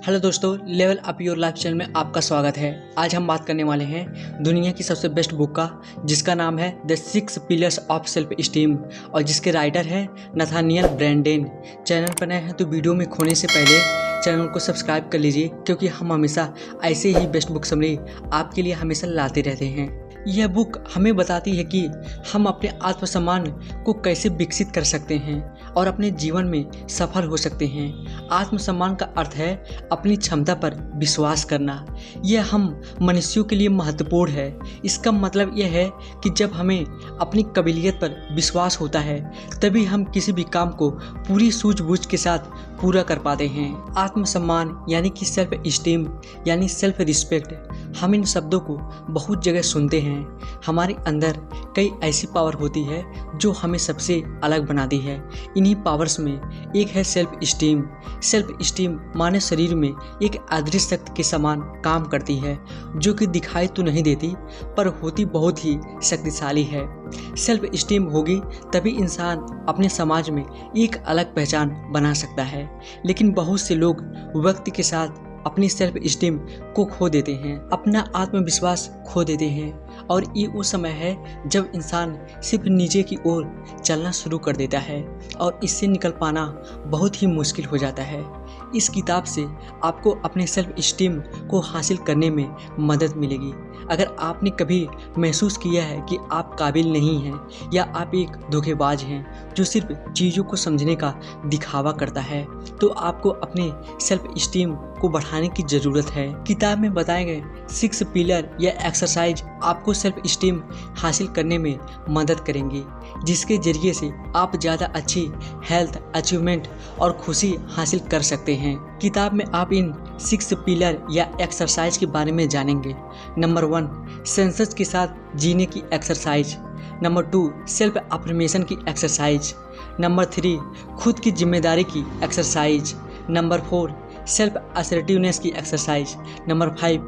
Hello दोस्तों, level up your life channel में आपका स्वागत है। आज हम बात करने वाले हैं दुनिया की सबसे बेस्ट बुक का, जिसका नाम है the 6 pillars of self esteem और जिसके राइटर हैं नथानियल ब्रैंडेन। चैनल पर नए हैं तो वीडियो में खोने से पहले चैनल को सब्सक्राइब कर लीजिए, क्योंकि हम हमेशा ऐसे ही बेस्ट बुक समरी आपके लिए हमेशा लाते रहते हैं। यह बुक हमें बताती है कि हम अपने आत्मसम्मान को कैसे विकसित कर सकते हैं और अपने जीवन में सफल हो सकते हैं। आत्मसम्मान का अर्थ है अपनी क्षमता पर विश्वास करना। यह हम मनुष्यों के लिए महत्वपूर्ण है। इसका मतलब यह है कि जब हमें अपनी काबिलियत पर विश्वास होता है, तभी हम किसी भी काम को पूरी सूझबूझ के साथ पूरा कर पाते हैं। आत्मसम्मान यानी कि सेल्फ स्टीम यानी सेल्फ रिस्पेक्ट, हम इन शब्दों को बहुत जगह सुनते हैं। हमारे अंदर कई ऐसी पावर होती है जो हमें सबसे अलग बनाती है। इन्हीं पावर्स में एक है सेल्फ स्टीम। सेल्फ स्टीम मानव शरीर में एक अदृश्य शक्ति के समान काम करती है, जो कि दिखाई तो नहीं देती पर होती बहुत ही शक्तिशाली है। सेल्फ स्टीम होगी तभी इंसान अपने समाज में एक अलग पहचान बना सकता है। लेकिन बहुत से लोग वक्त के साथ अपनी सेल्फ स्टीम को खो देते हैं, अपना आत्मविश्वास खो देते हैं, और ये उस समय है जब इंसान सिर्फ नीचे की ओर चलना शुरू कर देता है और इससे निकल पाना बहुत ही मुश्किल हो जाता है। इस किताब से आपको अपने सेल्फ स्टीम को हासिल करने में मदद मिलेगी। अगर आपने कभी महसूस किया है कि आप काबिल नहीं हैं या आप एक धोखेबाज हैं जो सिर्फ चीज़ों को समझने का दिखावा करता है, तो आपको अपने सेल्फ स्टीम को बढ़ाने की ज़रूरत है। किताब में बताए गए 6 पिलर या एक्सरसाइज आपको सेल्फ स्टीम हासिल करने में मदद करेंगी, जिसके जरिए से आप ज़्यादा अच्छी हेल्थ, अचीवमेंट और खुशी हासिल कर सकते हैं। किताब में आप इन 6 पिलर या एक्सरसाइज के बारे में जानेंगे। नंबर 1, सेंसेस के साथ जीने की एक्सरसाइज। नंबर 2, सेल्फ अफर्मेशन की एक्सरसाइज। नंबर 3, खुद की जिम्मेदारी की एक्सरसाइज। नंबर 4, सेल्फ असर्टिवनेस की एक्सरसाइज। नंबर 5,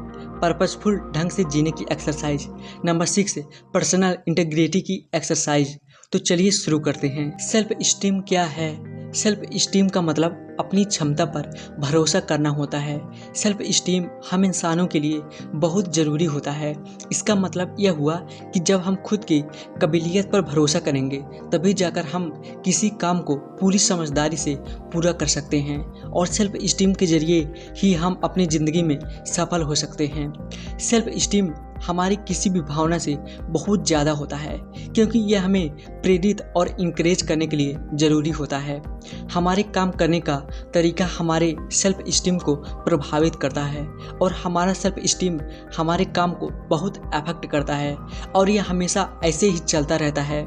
पर्पसफुल ढंग से जीने की एक्सरसाइज। नंबर 6, पर्सनल इंटीग्रिटी की एक्सरसाइज। तो चलिए शुरू करते हैं। सेल्फ स्टीम क्या है? सेल्फ स्टीम का मतलब अपनी क्षमता पर भरोसा करना होता है। सेल्फ स्टीम हम इंसानों के लिए बहुत ज़रूरी होता है। इसका मतलब यह हुआ कि जब हम खुद की काबिलियत पर भरोसा करेंगे, तभी जाकर हम किसी काम को पूरी समझदारी से पूरा कर सकते हैं, और सेल्फ स्टीम के जरिए ही हम अपनी ज़िंदगी में सफल हो सकते हैं। सेल्फ स्टीम हमारी किसी भी भावना से बहुत ज़्यादा होता है, क्योंकि यह हमें प्रेरित और इंकरेज करने के लिए ज़रूरी होता है। हमारे काम करने का तरीका हमारे सेल्फ स्टीम को प्रभावित करता है, और हमारा सेल्फ स्टीम हमारे काम को बहुत अफेक्ट करता है, और यह हमेशा ऐसे ही चलता रहता है।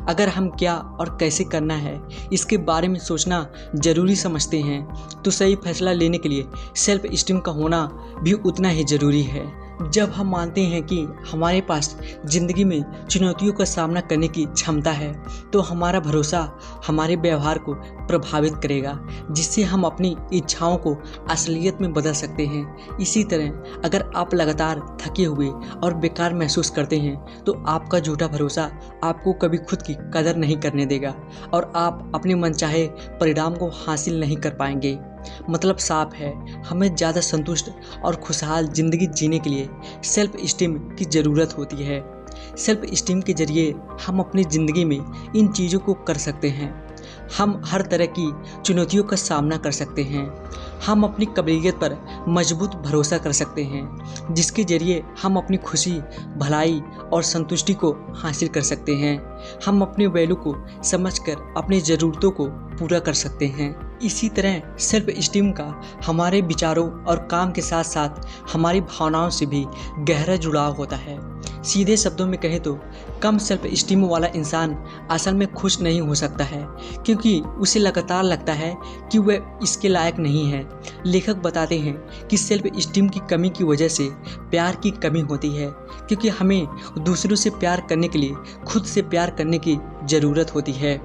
अगर हम क्या और कैसे करना है इसके बारे में सोचना ज़रूरी समझते हैं, तो सही फैसला लेने के लिए सेल्फ स्टीम का होना भी उतना ही ज़रूरी है। जब हम मानते हैं कि हमारे पास ज़िंदगी में चुनौतियों का सामना करने की क्षमता है, तो हमारा भरोसा हमारे व्यवहार को प्रभावित करेगा, जिससे हम अपनी इच्छाओं को असलियत में बदल सकते हैं। इसी तरह अगर आप लगातार थके हुए और बेकार महसूस करते हैं, तो आपका झूठा भरोसा आपको कभी खुद की कदर नहीं करने देगा, और आप अपने मनचाहे परिणाम को हासिल नहीं कर पाएंगे। मतलब साफ है, हमें ज़्यादा संतुष्ट और खुशहाल ज़िंदगी जीने के लिए सेल्फ स्टीम की ज़रूरत होती है। सेल्फ स्टीम के जरिए हम अपनी ज़िंदगी में इन चीज़ों को कर सकते हैं। हम हर तरह की चुनौतियों का सामना कर सकते हैं। हम अपनी काबिलियत पर मजबूत भरोसा कर सकते हैं, जिसके जरिए हम अपनी खुशी, भलाई और संतुष्टि को हासिल कर सकते हैं। हम अपने वैल्यू को समझकर अपनी ज़रूरतों को पूरा कर सकते हैं। इसी तरह सेल्फ स्टीम का हमारे विचारों और काम के साथ साथ हमारी भावनाओं से भी गहरा जुड़ाव होता है। सीधे शब्दों में कहें तो कम सेल्फ स्टीम वाला इंसान असल में खुश नहीं हो सकता है, क्योंकि उसे लगातार लगता है कि वह इसके लायक नहीं है। लेखक बताते हैं कि सेल्फ स्टीम की कमी की वजह से प्यार की कमी होती है, क्योंकि हमें दूसरों से प्यार करने के लिए खुद से प्यार करने की ज़रूरत होती है।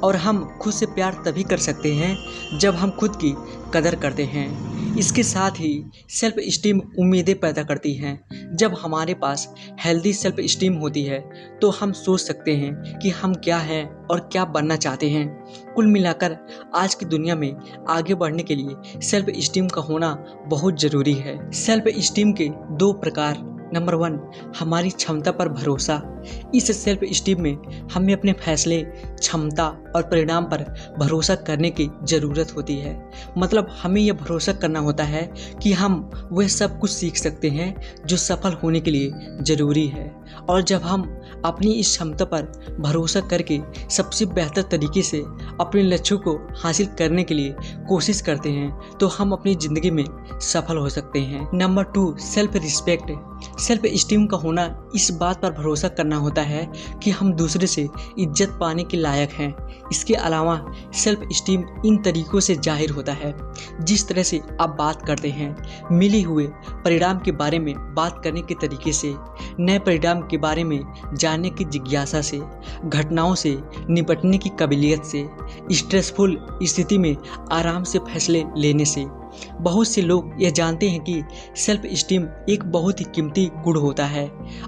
और हम खुद से प्यार तभी कर सकते हैं जब हम खुद की कदर करते हैं। इसके साथ ही सेल्फ इस्टीम उम्मीदें पैदा करती हैं। जब हमारे पास हेल्दी सेल्फ इस्टीम होती है तो हम सोच सकते हैं कि हम क्या हैं और क्या बनना चाहते हैं। कुल मिलाकर आज की दुनिया में आगे बढ़ने के लिए सेल्फ इस्टीम का होना बहुत ज़रूरी है। सेल्फ इस्टीम के 2 प्रकार। नंबर 1, हमारी क्षमता पर भरोसा। इस सेल्फ इस्टीम में हमें अपने फैसले, क्षमता और परिणाम पर भरोसा करने की ज़रूरत होती है। मतलब हमें यह भरोसा करना होता है कि हम वह सब कुछ सीख सकते हैं जो सफल होने के लिए ज़रूरी है। और जब हम अपनी इस क्षमता पर भरोसा करके सबसे बेहतर तरीके से अपने लक्ष्यों को हासिल करने के लिए कोशिश करते हैं तो हम अपनी ज़िंदगी में सफल हो सकते हैं। Number 2, self respect. Self esteem का होना इस बात पर भरोसा करना होता है कि हम दूसरे से इज्जत पाने के लायक हैं। इसके अलावा सेल्फ इस्टीम इन तरीकों से जाहिर होता है जिस तरह से आप बात करते हैं, मिले हुए परिणाम के बारे में बात करने के तरीके से, नए परिणाम के बारे में जानने की जिज्ञासा से, घटनाओं से निपटने की काबिलियत से, स्ट्रेसफुल स्थिति में आराम से फैसले लेने से। बहुत से लोग यह जानते हैं कि सेल्फ इस्टीम एक बहुत ही कीमती गुण होता है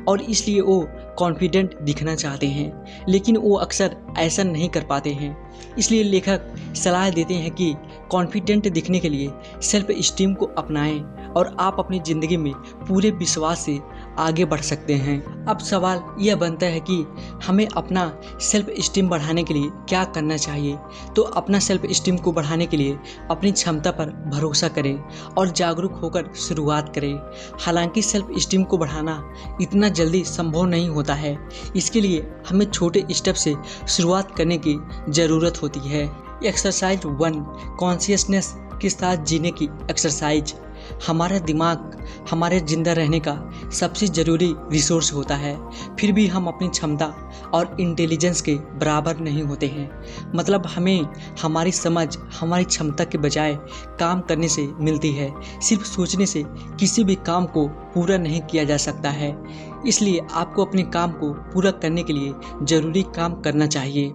और इसलिए वो कॉन्फिडेंट दिखना चाहते हैं, लेकिन वो अक्सर ऐसा नहीं कर पाते हैं। इसलिए लेखक सलाह देते हैं कि कॉन्फिडेंट दिखने के लिए सेल्फ इस्टीम को अपनाएं और आप अपनी ज़िंदगी में पूरे विश्वास से आगे बढ़ सकते हैं। अब सवाल यह बनता है कि हमें अपना सेल्फ इस्टीम बढ़ाने के लिए क्या करना चाहिए। तो अपना सेल्फ इस्टीम को बढ़ाने के लिए अपनी क्षमता पर भरोसा करें और जागरूक होकर शुरुआत करें। हालांकि सेल्फ इस्टीम को बढ़ाना इतना जल्दी संभव नहीं होता है, इसके लिए हमें छोटे स्टेप से शुरुआत करने की ज़रूरत होती है। एक्सरसाइज 1, कॉन्शियसनेस के साथ जीने की एक्सरसाइज। हमारा दिमाग हमारे जिंदा रहने का सबसे ज़रूरी रिसोर्स होता है, फिर भी हम अपनी क्षमता और इंटेलिजेंस के बराबर नहीं होते हैं। मतलब हमें हमारी समझ हमारी क्षमता के बजाय काम करने से मिलती है। सिर्फ सोचने से किसी भी काम को पूरा नहीं किया जा सकता है। इसलिए आपको अपने काम को पूरा करने के लिए ज़रूरी काम करना चाहिए।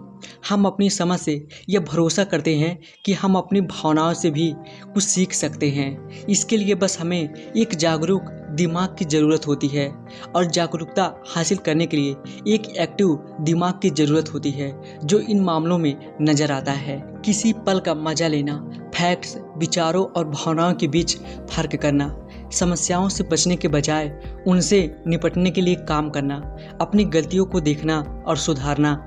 हम अपनी समझ से यह भरोसा करते हैं कि हम अपनी भावनाओं से भी कुछ सीख सकते हैं। इसके लिए बस हमें एक जागरूक दिमाग की ज़रूरत होती है और जागरूकता हासिल करने के लिए एक एक्टिव दिमाग की ज़रूरत होती है जो इन मामलों में नज़र आता है। किसी पल का मजा लेना, फैक्ट्स, विचारों और भावनाओं के बीच फ़र्क करना, समस्याओं से बचने के बजाय उनसे निपटने के लिए काम करना, अपनी गलतियों को देखना और सुधारना,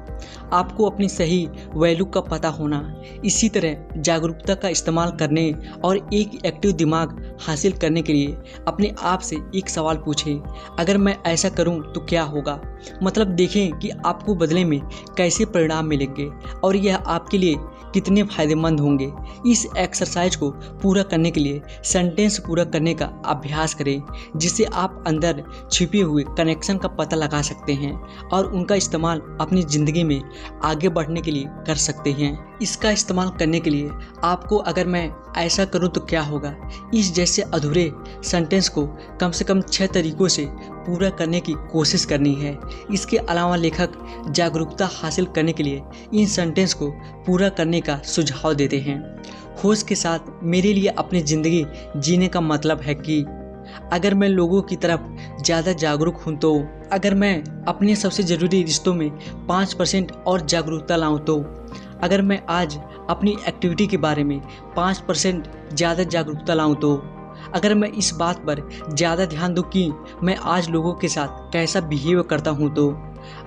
आपको अपनी सही वैल्यू का पता होना। इसी तरह जागरूकता का इस्तेमाल करने और एक एक्टिव दिमाग हासिल करने के लिए अपने आप से एक सवाल पूछें, अगर मैं ऐसा करूं तो क्या होगा। मतलब देखें कि आपको बदले में कैसे परिणाम मिलेंगे और यह आपके लिए कितने फ़ायदेमंद होंगे। इस एक्सरसाइज को पूरा करने के लिए सेंटेंस पूरा करने का अभ्यास करें, जिससे आप अंदर छिपे हुए कनेक्शन का पता लगा सकते हैं और उनका इस्तेमाल अपनी ज़िंदगी में आगे बढ़ने के लिए कर सकते हैं। इसका इस्तेमाल करने के लिए आपको अगर मैं ऐसा करूं तो क्या होगा, इस जैसे अधूरे सेंटेंस को कम से कम 6 तरीकों से पूरा करने की कोशिश करनी है। इसके अलावा लेखक जागरूकता हासिल करने के लिए इन सेंटेंस को पूरा करने का सुझाव देते हैं। होश के साथ मेरे लिए अपनी ज़िंदगी जीने का मतलब है कि अगर मैं लोगों की तरफ ज़्यादा जागरूक हूँ तो, अगर मैं अपने सबसे ज़रूरी रिश्तों में 5% और जागरूकता लाऊं तो, अगर मैं आज अपनी एक्टिविटी के बारे में 5% ज़्यादा जागरूकता लाऊं तो, अगर मैं इस बात पर ज़्यादा ध्यान दूं कि मैं आज लोगों के साथ कैसा बिहेव करता हूं तो,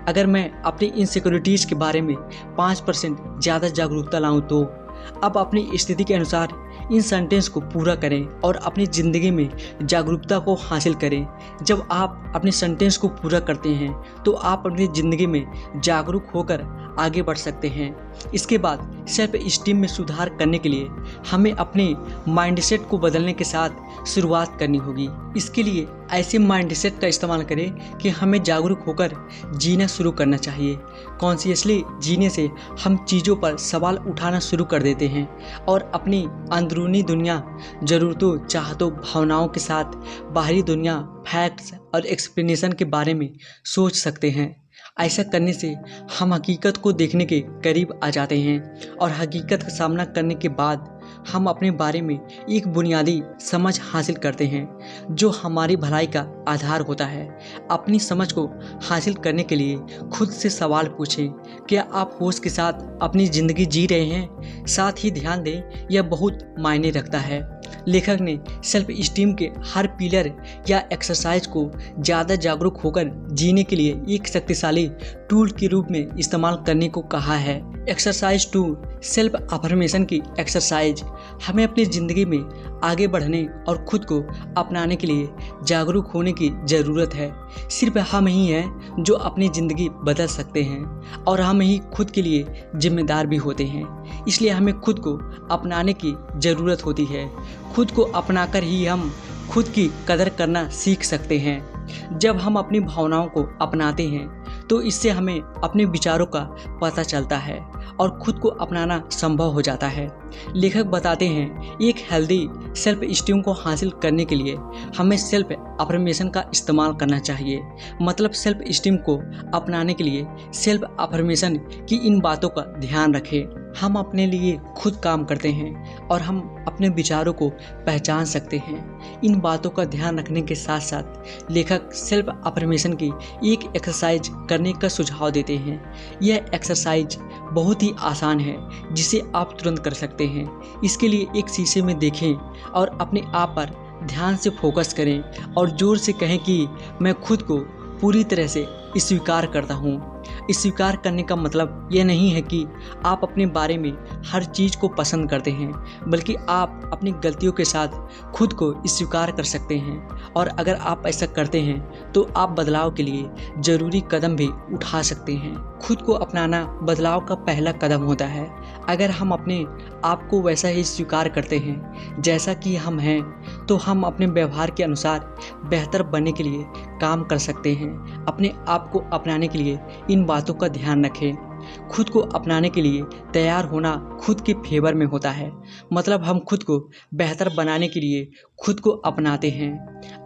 अगर मैं अपनी इनसिक्योरिटीज़ के बारे में 5% ज़्यादा जागरूकता लाऊं तो। अब अपनी स्थिति के अनुसार इन सेंटेंस को पूरा करें और अपनी ज़िंदगी में जागरूकता को हासिल करें। जब आप अपने सेंटेंस को पूरा करते हैं तो आप अपनी ज़िंदगी में जागरूक होकर आगे बढ़ सकते हैं। इसके बाद सेल्फ इस्टीम में सुधार करने के लिए हमें अपने माइंडसेट को बदलने के साथ शुरुआत करनी होगी। इसके लिए ऐसे माइंडसेट का इस्तेमाल करें कि हमें जागरूक होकर जीना शुरू करना चाहिए। कॉन्शियसली जीने से हम चीज़ों पर सवाल उठाना शुरू कर देते हैं और अपनी अंदरूनी दुनिया, ज़रूरतों, चाहतों, भावनाओं के साथ बाहरी दुनिया, फैक्ट्स और एक्सप्लेनेशन के बारे में सोच सकते हैं। ऐसा करने से हम हकीकत को देखने के करीब आ जाते हैं और हकीकत का सामना करने के बाद हम अपने बारे में एक बुनियादी समझ हासिल करते हैं जो हमारी भलाई का आधार होता है। अपनी समझ को हासिल करने के लिए खुद से सवाल पूछें, क्या आप होश के साथ अपनी ज़िंदगी जी रहे हैं? साथ ही ध्यान दें, यह बहुत मायने रखता है। लेखक ने सेल्फ स्टीम के हर पिलर या एक्सरसाइज को ज़्यादा जागरूक होकर जीने के लिए एक शक्तिशाली टूल के रूप में इस्तेमाल करने को कहा है। एक्सरसाइज 2, सेल्फ अफर्मेशन की एक्सरसाइज। हमें अपनी ज़िंदगी में आगे बढ़ने और खुद को अपनाने के लिए जागरूक होने की ज़रूरत है। सिर्फ हम ही हैं जो अपनी ज़िंदगी बदल सकते हैं और हम ही खुद के लिए जिम्मेदार भी होते हैं। इसलिए हमें खुद को अपनाने की ज़रूरत होती है। खुद को अपनाकर ही हम खुद की कदर करना सीख सकते हैं। जब हम अपनी भावनाओं को अपनाते हैं तो इससे हमें अपने विचारों का पता चलता है और खुद को अपनाना संभव हो जाता है। लेखक बताते हैं, एक हेल्दी सेल्फ स्टीम को हासिल करने के लिए हमें सेल्फ अफर्मेशन का इस्तेमाल करना चाहिए। मतलब सेल्फ स्टीम को अपनाने के लिए सेल्फ अफर्मेशन की इन बातों का ध्यान रखें। हम अपने लिए खुद काम करते हैं और हम अपने विचारों को पहचान सकते हैं। इन बातों का ध्यान रखने के साथ साथ लेखक सेल्फ अफर्मेशन की एक एक्सरसाइज करने का सुझाव देते हैं। यह एक्सरसाइज बहुत ही आसान है जिसे आप तुरंत कर सकते हैं। इसके लिए एक शीशे में देखें और अपने आप पर ध्यान से फोकस करें और जोर से कहें कि मैं खुद को पूरी तरह से स्वीकार करता हूँ। स्वीकार करने का मतलब यह नहीं है कि आप अपने बारे में हर चीज़ को पसंद करते हैं, बल्कि आप अपनी गलतियों के साथ खुद को स्वीकार कर सकते हैं। और अगर आप ऐसा करते हैं तो आप बदलाव के लिए ज़रूरी कदम भी उठा सकते हैं। खुद को अपनाना बदलाव का पहला कदम होता है। अगर हम अपने आप को वैसा ही स्वीकार करते हैं जैसा कि हम हैं, तो हम अपने व्यवहार के अनुसार बेहतर बनने के लिए काम कर सकते हैं। अपने आप को अपनाने के लिए इन बातों का ध्यान रखें। खुद को अपनाने के लिए तैयार होना खुद के फेवर में होता है। मतलब हम खुद को बेहतर बनाने के लिए खुद को अपनाते हैं।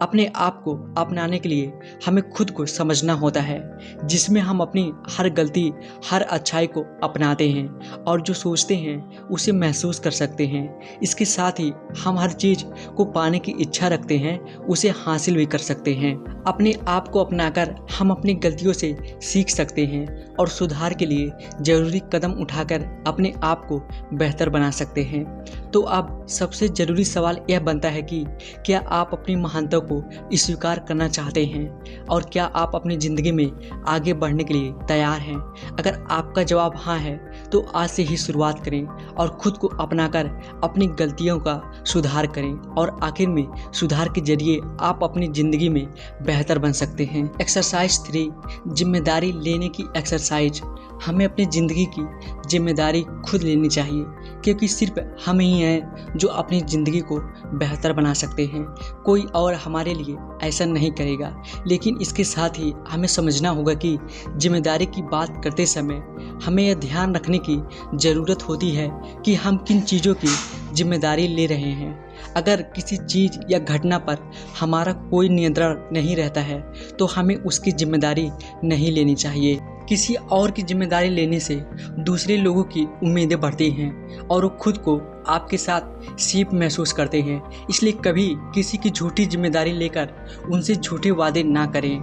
अपने आप को अपनाने के लिए हमें खुद को समझना होता है, जिसमें हम अपनी हर गलती, हर अच्छाई को अपनाते हैं और जो सोचते हैं उसे महसूस कर सकते हैं। इसके साथ ही हम हर चीज़ को पाने की इच्छा रखते हैं, उसे हासिल भी कर सकते हैं। अपने आप को अपनाकर हम अपनी गलतियों से सीख सकते हैं और सुधार के लिए ज़रूरी कदम उठाकर अपने आप को बेहतर बना सकते हैं। तो अब सबसे ज़रूरी सवाल यह बनता है कि क्या आप अपनी महानता को स्वीकार करना चाहते हैं और क्या आप अपनी ज़िंदगी में आगे बढ़ने के लिए तैयार हैं? अगर आपका जवाब हाँ है तो आज से ही शुरुआत करें और खुद को अपनाकर अपनी गलतियों का सुधार करें और आखिर में सुधार के जरिए आप अपनी ज़िंदगी में बेहतर बन सकते हैं। एक्सरसाइज 3, जिम्मेदारी लेने की एक्सरसाइज। हमें अपनी ज़िंदगी की जिम्मेदारी खुद लेनी चाहिए, क्योंकि सिर्फ हम ही हैं जो अपनी ज़िंदगी को बेहतर बना सकते हैं। कोई और हमारे लिए ऐसा नहीं करेगा। लेकिन इसके साथ ही हमें समझना होगा कि जिम्मेदारी की बात करते समय हमें यह ध्यान रखने की ज़रूरत होती है कि हम किन चीज़ों की जिम्मेदारी ले रहे हैं। अगर किसी चीज़ या घटना पर हमारा कोई नियंत्रण नहीं रहता है तो हमें उसकी जिम्मेदारी नहीं लेनी चाहिए। किसी और की जिम्मेदारी लेने से दूसरे लोगों की उम्मीदें बढ़ती हैं और वो खुद को आपके साथ सीप महसूस करते हैं। इसलिए कभी किसी की झूठी जिम्मेदारी लेकर उनसे झूठे वादे ना करें।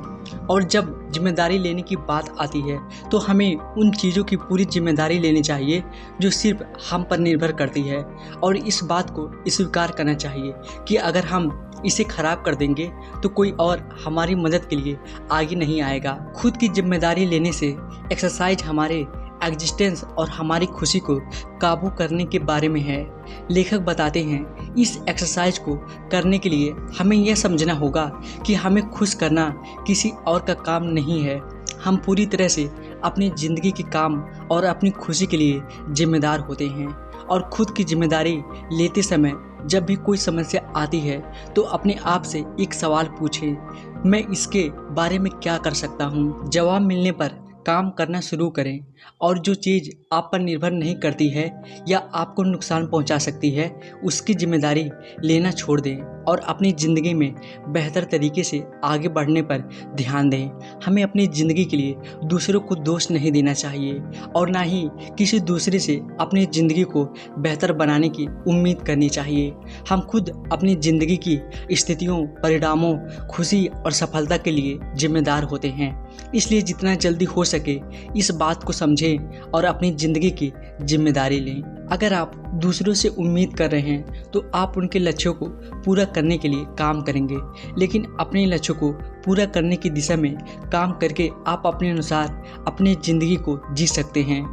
और जब जिम्मेदारी लेने की बात आती है तो हमें उन चीज़ों की पूरी जिम्मेदारी लेनी चाहिए जो सिर्फ हम पर निर्भर करती है, और इस बात को स्वीकार करना चाहिए कि अगर हम इसे खराब कर देंगे तो कोई और हमारी मदद के लिए आगे नहीं आएगा। खुद की जिम्मेदारी लेने से एक्सरसाइज हमारे एग्जिस्टेंस और हमारी खुशी को काबू करने के बारे में है। लेखक बताते हैं, इस एक्सरसाइज को करने के लिए हमें यह समझना होगा कि हमें खुश करना किसी और का काम नहीं है। हम पूरी तरह से अपनी ज़िंदगी के काम और अपनी खुशी के लिए जिम्मेदार होते हैं। और खुद की जिम्मेदारी लेते समय जब भी कोई समस्या आती है तो अपने आप से एक सवाल पूछें, मैं इसके बारे में क्या कर सकता हूँ। जवाब मिलने पर काम करना शुरू करें और जो चीज़ आप पर निर्भर नहीं करती है या आपको नुकसान पहुंचा सकती है उसकी जिम्मेदारी लेना छोड़ दें। और अपनी ज़िंदगी में बेहतर तरीके से आगे बढ़ने पर ध्यान दें। हमें अपनी ज़िंदगी के लिए दूसरों को दोष नहीं देना चाहिए और ना ही किसी दूसरे से अपनी ज़िंदगी को बेहतर बनाने की उम्मीद करनी चाहिए। हम खुद अपनी ज़िंदगी की स्थितियों, परिणामों, खुशी और सफलता के लिए जिम्मेदार होते हैं। इसलिए जितना जल्दी हो सके इस बात को समझें और अपनी ज़िंदगी की जिम्मेदारी लें। अगर आप दूसरों से उम्मीद कर रहे हैं तो आप उनके लक्ष्यों को पूरा करने के लिए काम करेंगे, लेकिन अपने लक्ष्यों को पूरा करने की दिशा में काम करके आप अपने अनुसार अपनी ज़िंदगी को जी सकते हैं।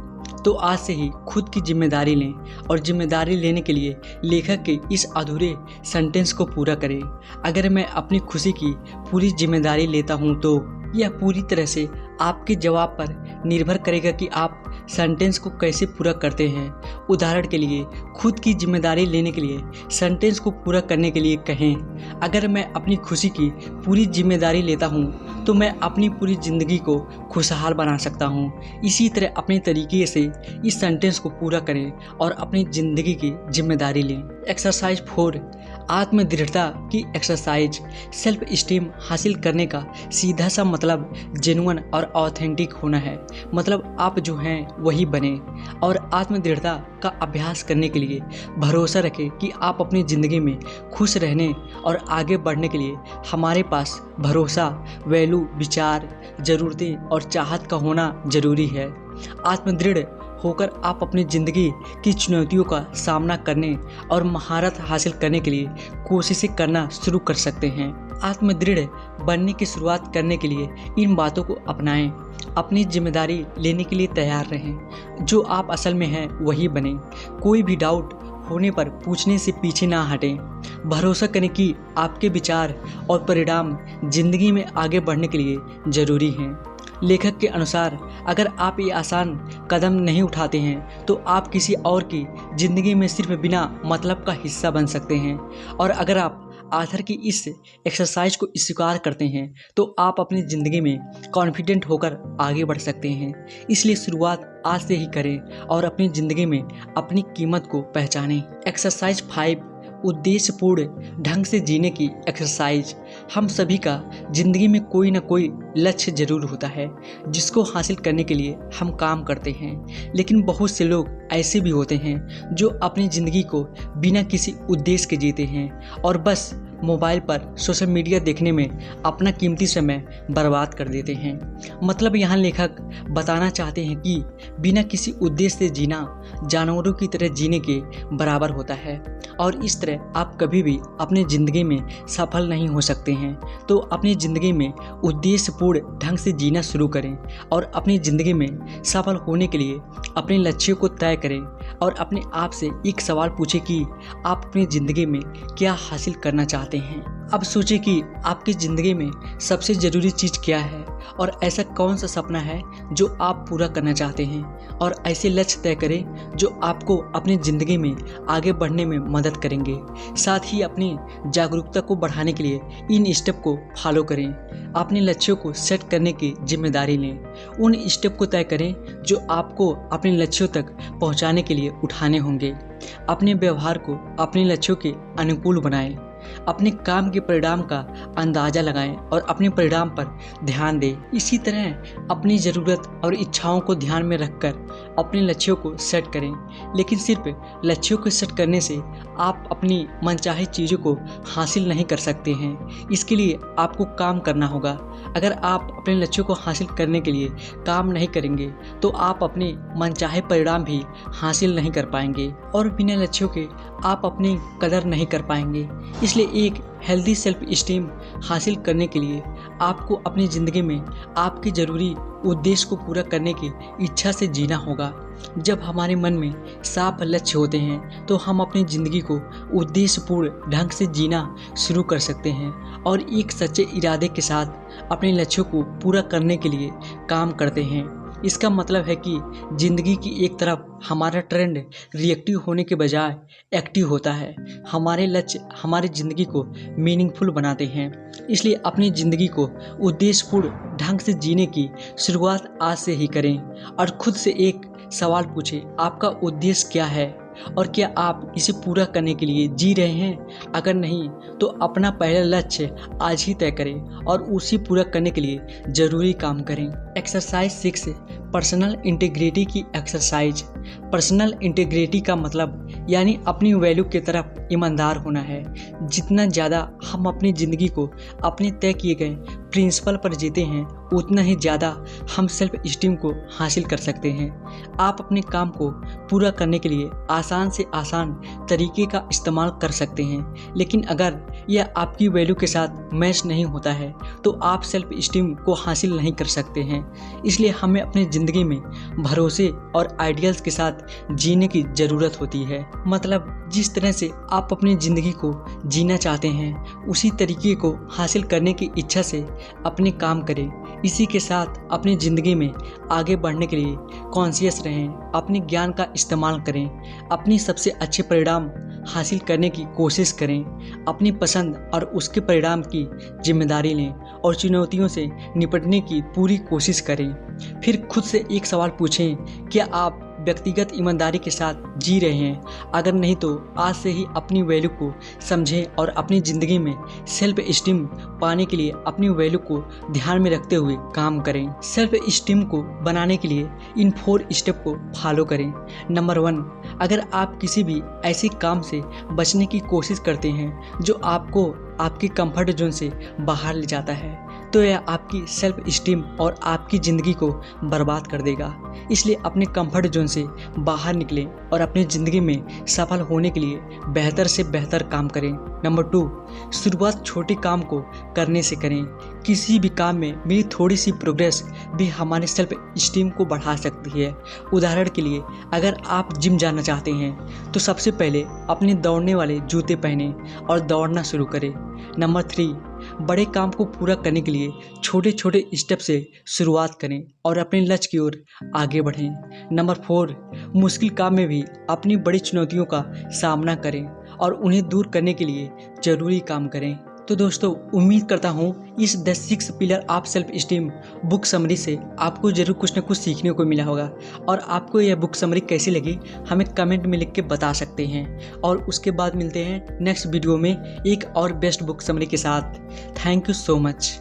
तो आज से ही खुद की जिम्मेदारी लें और जिम्मेदारी लेने के लिए लेखक के इस अधूरे सेंटेंस को पूरा करें। अगर मैं अपनी खुशी की पूरी जिम्मेदारी लेता हूं तो यह पूरी तरह से आपके जवाब पर निर्भर करेगा कि आप सेंटेंस को कैसे पूरा करते हैं। उदाहरण के लिए खुद की जिम्मेदारी लेने के लिए सेंटेंस को पूरा करने के लिए कहें, अगर मैं अपनी खुशी की पूरी जिम्मेदारी लेता हूं तो मैं अपनी पूरी ज़िंदगी को खुशहाल बना सकता हूं। इसी तरह अपने तरीके से इस सेंटेंस को पूरा करें और अपनी ज़िंदगी की जिम्मेदारी लें। एक्सरसाइज 4, आत्मदृढ़ता की एक्सरसाइज। सेल्फ स्टीम हासिल करने का सीधा सा मतलब जेन्युइन और ऑथेंटिक होना है। मतलब आप जो हैं वही बने। और आत्मदृढ़ता का अभ्यास करने के लिए भरोसा रखें कि आप अपनी ज़िंदगी में खुश रहने और आगे बढ़ने के लिए हमारे पास भरोसा, वैल्यू, विचार, ज़रूरतें और चाहत का होना ज़रूरी है। आत्मदृढ़ होकर आप अपनी ज़िंदगी की चुनौतियों का सामना करने और महारत हासिल करने के लिए कोशिशें करना शुरू कर सकते हैं। आत्मदृढ़ बनने की शुरुआत करने के लिए इन बातों को अपनाएं। अपनी जिम्मेदारी लेने के लिए तैयार रहें। जो आप असल में हैं वही बने। कोई भी डाउट होने पर पूछने से पीछे ना हटें। भरोसा करें कि आपके विचार और परिणाम जिंदगी में आगे बढ़ने के लिए ज़रूरी हैं। लेखक के अनुसार अगर आप ये आसान कदम नहीं उठाते हैं तो आप किसी और की ज़िंदगी में सिर्फ बिना मतलब का हिस्सा बन सकते हैं। और अगर आप आथर की इस एक्सरसाइज को स्वीकार करते हैं तो आप अपनी ज़िंदगी में कॉन्फिडेंट होकर आगे बढ़ सकते हैं। इसलिए शुरुआत आज से ही करें और अपनी ज़िंदगी में अपनी कीमत को पहचानें। एक्सरसाइज 5, उद्देश्यपूर्ण ढंग से जीने की एक्सरसाइज। हम सभी का ज़िंदगी में कोई ना कोई लक्ष्य ज़रूर होता है जिसको हासिल करने के लिए हम काम करते हैं। लेकिन बहुत से लोग ऐसे भी होते हैं जो अपनी ज़िंदगी को बिना किसी उद्देश्य के जीते हैं और बस मोबाइल पर सोशल मीडिया देखने में अपना कीमती समय बर्बाद कर देते हैं। मतलब यहाँ लेखक बताना चाहते हैं कि बिना किसी उद्देश्य से जीना जानवरों की तरह जीने के बराबर होता है और इस तरह आप कभी भी अपनी ज़िंदगी में सफल नहीं हो सकते हैं। तो अपनी ज़िंदगी में उद्देश्यपूर्ण ढंग से जीना शुरू करें और अपनी ज़िंदगी में सफल होने के लिए अपने लक्ष्यों को तय करें और अपने आप से एक सवाल पूछें कि आप अपनी ज़िंदगी में क्या हासिल करना चाहते हैं। अब सोचें कि आपकी ज़िंदगी में सबसे ज़रूरी चीज़ क्या है और ऐसा कौन सा सपना है जो आप पूरा करना चाहते हैं और ऐसे लक्ष्य तय करें जो आपको अपनी ज़िंदगी में आगे बढ़ने में मदद करेंगे। साथ ही अपनी जागरूकता को बढ़ाने के लिए इन स्टेप को फॉलो करें। अपने लक्ष्यों को सेट करने की जिम्मेदारी लें। उन स्टेप को तय करें जो आपको अपने लक्ष्यों तक पहुंचाने के लिए उठाने होंगे। अपने व्यवहार को अपने लक्ष्यों के अनुकूल बनाएं। अपने काम के परिणाम का अंदाज़ा लगाएं और अपने परिणाम पर ध्यान दें। इसी तरह अपनी ज़रूरत और इच्छाओं को ध्यान में रखकर अपने लक्ष्यों को सेट करें। लेकिन सिर्फ लक्ष्यों को सेट करने से आप अपनी मनचाही चीज़ों को हासिल नहीं कर सकते हैं। इसके लिए आपको काम करना होगा। अगर आप अपने लक्ष्यों को हासिल करने के लिए काम नहीं करेंगे तो आप अपने मनचाहे परिणाम भी हासिल नहीं कर पाएंगे और बिना लक्ष्यों के आप अपनी कदर नहीं कर पाएंगे। इसलिए एक हेल्दी सेल्फ स्टीम हासिल करने के लिए आपको अपनी ज़िंदगी में आपके ज़रूरी उद्देश्य को पूरा करने की इच्छा से जीना होगा। जब हमारे मन में साफ लक्ष्य होते हैं तो हम अपनी ज़िंदगी को उद्देश्यपूर्ण ढंग से जीना शुरू कर सकते हैं और एक सच्चे इरादे के साथ अपने लक्ष्यों को पूरा करने के लिए काम करते हैं। इसका मतलब है कि ज़िंदगी की एक तरफ हमारा ट्रेंड रिएक्टिव होने के बजाय एक्टिव होता है। हमारे लक्ष्य हमारी ज़िंदगी को मीनिंगफुल बनाते हैं। इसलिए अपनी ज़िंदगी को उद्देश्यपूर्ण ढंग से जीने की शुरुआत आज से ही करें और खुद से एक सवाल पूछें, आपका उद्देश्य क्या है और क्या आप इसे पूरा करने के लिए जी रहे हैं? अगर नहीं तो अपना पहला लक्ष्य आज ही तय करें और उसी पूरा करने के लिए ज़रूरी काम करें। एक्सरसाइज 6, पर्सनल इंटीग्रिटी की एक्सरसाइज। पर्सनल इंटीग्रिटी का मतलब यानी अपनी वैल्यू की तरफ ईमानदार होना है। जितना ज़्यादा हम अपनी ज़िंदगी को अपने तय किए गए प्रिंसिपल पर जीते हैं, उतना ही ज़्यादा हम सेल्फ इस्टीम को हासिल कर सकते हैं। आप अपने काम को पूरा करने के लिए आसान से आसान तरीके का इस्तेमाल कर सकते हैं, लेकिन अगर यह आपकी वैल्यू के साथ मैच नहीं होता है तो आप सेल्फ इस्टीम को हासिल नहीं कर सकते हैं। इसलिए हमें अपनी ज़िंदगी में भरोसे और आइडियल्स के साथ जीने की ज़रूरत होती है। मतलब जिस तरह से आप अपनी ज़िंदगी को जीना चाहते हैं उसी तरीके को हासिल करने की इच्छा से अपने काम करें। इसी के साथ अपनी ज़िंदगी में आगे बढ़ने के लिए कॉन्शियस रहें, अपने ज्ञान का इस्तेमाल करें, अपनी सबसे अच्छे परिणाम हासिल करने की कोशिश करें, अपनी पसंद और उसके परिणाम की जिम्मेदारी लें और चुनौतियों से निपटने की पूरी कोशिश करें। फिर खुद से एक सवाल पूछें, क्या आप व्यक्तिगत ईमानदारी के साथ जी रहे हैं? अगर नहीं तो आज से ही अपनी वैल्यू को समझें और अपनी ज़िंदगी में सेल्फ इस्टीम पाने के लिए अपनी वैल्यू को ध्यान में रखते हुए काम करें। सेल्फ इस्टीम को बनाने के लिए इन 4 स्टेप को फॉलो करें। नंबर 1, अगर आप किसी भी ऐसे काम से बचने की कोशिश करते हैं जो आपको आपके कंफर्ट जोन से बाहर ले जाता है तो यह आपकी सेल्फ इस्टीम और आपकी ज़िंदगी को बर्बाद कर देगा। इसलिए अपने कंफर्ट जोन से बाहर निकलें और अपनी ज़िंदगी में सफल होने के लिए बेहतर से बेहतर काम करें। नंबर 2, शुरुआत छोटे काम को करने से करें। किसी भी काम में मेरी थोड़ी सी प्रोग्रेस भी हमारे सेल्फ इस्टीम को बढ़ा सकती है। उदाहरण के लिए अगर आप जिम जाना चाहते हैं तो सबसे पहले अपने दौड़ने वाले जूते पहनें और दौड़ना शुरू करें। नंबर 3, बड़े काम को पूरा करने के लिए छोटे छोटे स्टेप से शुरुआत करें और अपने लक्ष्य की ओर आगे बढ़ें। नंबर 4, मुश्किल काम में भी अपनी बड़ी चुनौतियों का सामना करें और उन्हें दूर करने के लिए ज़रूरी काम करें। तो दोस्तों, उम्मीद करता हूँ इस the 6 pillar of self esteem book summary से आपको ज़रूर कुछ न कुछ सीखने को मिला होगा। और आपको यह बुक समरी कैसी लगी हमें कमेंट में लिख के बता सकते हैं। और उसके बाद मिलते हैं नेक्स्ट वीडियो में एक और बेस्ट बुक समरी के साथ। Thank you so much.